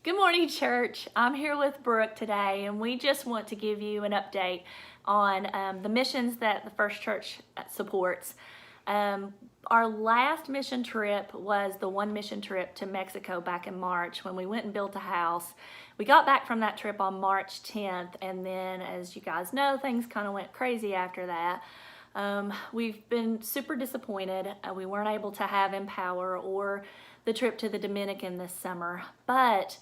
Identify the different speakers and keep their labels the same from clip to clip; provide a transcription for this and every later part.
Speaker 1: Good morning, church. I'm here with Brooke today, and we just want to give you an update on the missions that the First Church supports. Our last mission trip was the one mission trip to Mexico back in March when we went and built a house. We got back from that trip on March 10th, and then, as you guys know, things kind of went crazy after that. We've been super disappointed. We weren't able to have Empower or the trip to the Dominican this summer, but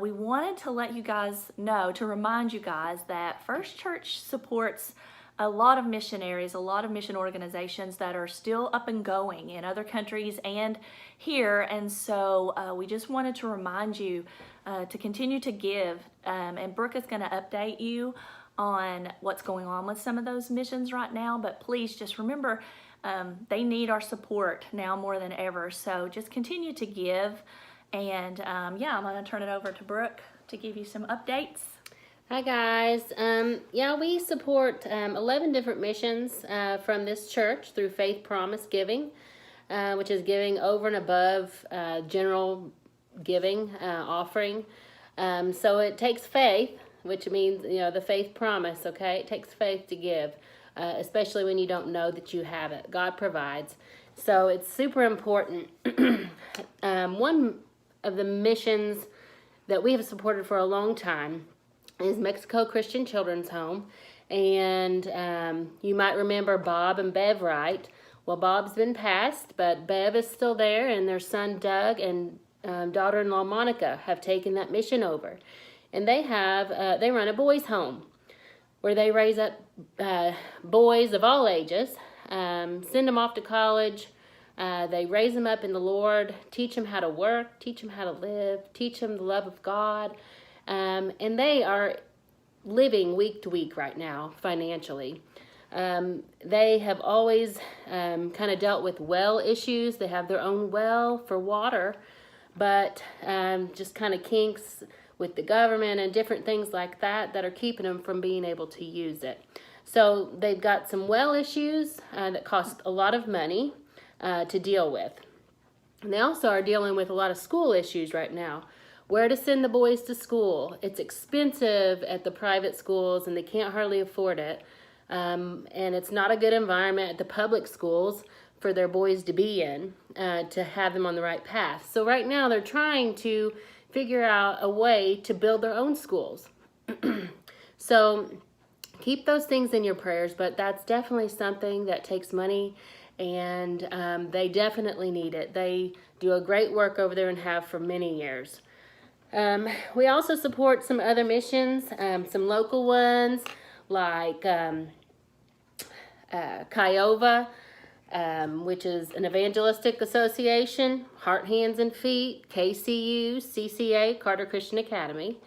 Speaker 1: we wanted to let you guys know, to remind you guys that First Church supports a lot of missionaries, a lot of mission organizations that are still up and going in other countries and here. And so we just wanted to remind you to continue to give. And Brooke is going to update you on what's going on with some of those missions right now. But please just remember, they need our support now more than ever. So just continue to give. And yeah, I'm going to turn it over to Brooke to give you some updates.
Speaker 2: Hi guys. We support 11 different missions from this church through Faith Promise Giving, which is giving over and above general giving offering. So it takes faith, which means, the faith promise, okay? It takes faith to give, especially when you don't know that you have it. God provides. So it's super important. One of the missions that we have supported for a long time is Mexico Christian Children's Home. And you might remember Bob and Bev Wright. Well, Bob's been passed, but Bev is still there, and their son Doug and daughter-in-law Monica have taken that mission over. And they run a boys' home where they raise up boys of all ages, send them off to college. They raise them up in the Lord, teach them how to work, teach them how to live, teach them the love of God. And they are living week to week right now financially. They have always kind of dealt with well issues. They have their own well for water, but just kind of kinks with the government and different things like that are keeping them from being able to use it. So they've got some well issues that cost a lot of money to deal with. And they also are dealing with a lot of school issues right now. Where to send the boys to school. It's expensive at the private schools and they can't hardly afford it. And it's not a good environment at the public schools for their boys to be in, to have them on the right path. So right now they're trying to figure out a way to build their own schools. So keep those things in your prayers, but that's definitely something that takes money, and they definitely need it. They do a great work over there and have for many years. We also support some other missions, some local ones like Kiowa, which is an evangelistic association, Heart, Hands, and Feet, KCU, CCA, Carter Christian Academy,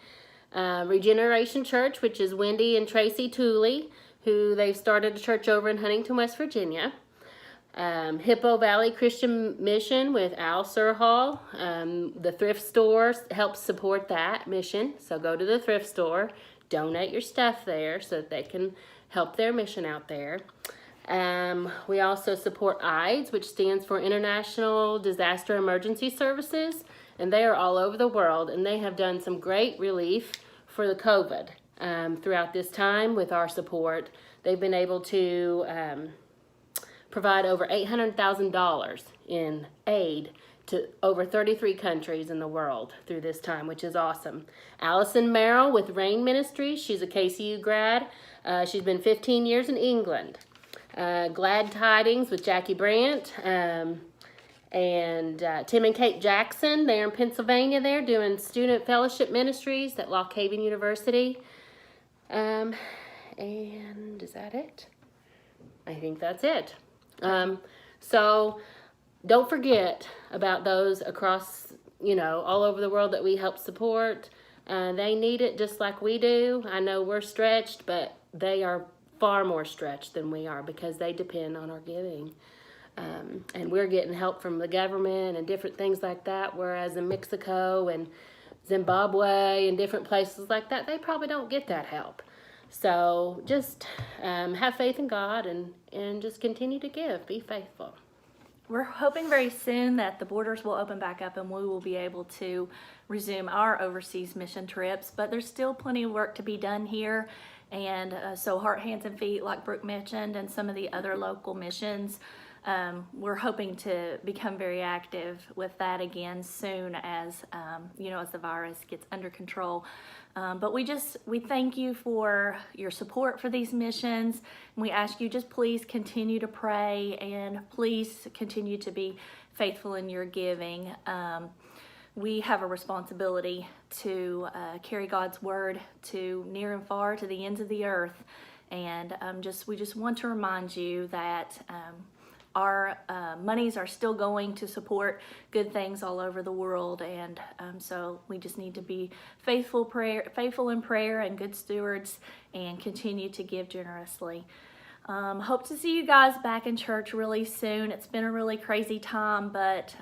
Speaker 2: Regeneration Church, which is Wendy and Tracy Tooley, who they've started a church over in Huntington, West Virginia. Hippo Valley Christian Mission with Al Surhall. The thrift store helps support that mission. So go to the thrift store, donate your stuff there so that they can help their mission out there. We also support IDES, which stands for International Disaster Emergency Services, and they are all over the world, and they have done some great relief for the COVID throughout this time with our support. They've been able to provide over $800,000 in aid to over 33 countries in the world through this time, which is awesome. Allison Merrill with Rain Ministries, she's a KCU grad. She's been 15 years in England. Glad Tidings with Jackie Brandt, and Tim and Kate Jackson, they're in Pennsylvania. They're doing student fellowship ministries at Lock Haven University. And is that it? I think that's it. So don't forget about those across, all over the world that we help support. They need it just like we do. I know we're stretched, but they are far more stretched than we are because they depend on our giving. And we're getting help from the government and different things like that, whereas in Mexico and Zimbabwe and different places like that, they probably don't get that help. So just have faith in God and just continue to give. Be faithful.
Speaker 1: we're hoping very soon that the borders will open back up and we will be able to resume our overseas mission trips, but there's still plenty of work to be done here. And so Heart, Hands, and Feet, like Brooke mentioned, and some of the other local missions, we're hoping to become very active with that again soon as, as the virus gets under control. But we thank you for your support for these missions. And we ask you just please continue to pray and please continue to be faithful in your giving. We have a responsibility to carry God's word to near and far, to the ends of the earth. And we just want to remind you that our monies are still going to support good things all over the world, and so we just need to be faithful in prayer and good stewards, and continue to give generously. Hope to see you guys back in church really soon. It's been a really crazy time, but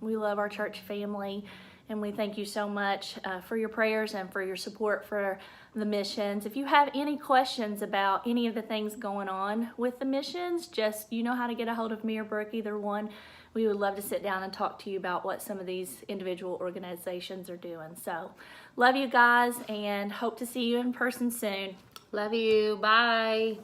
Speaker 1: we love our church family, and we thank you so much for your prayers and for your support for the missions. If you have any questions about any of the things going on with the missions, you know how to get a hold of me or Brooke, either one. We would love to sit down and talk to you about what some of these individual organizations are doing. So, love you guys and hope to see you in person soon.
Speaker 2: Love you. Bye.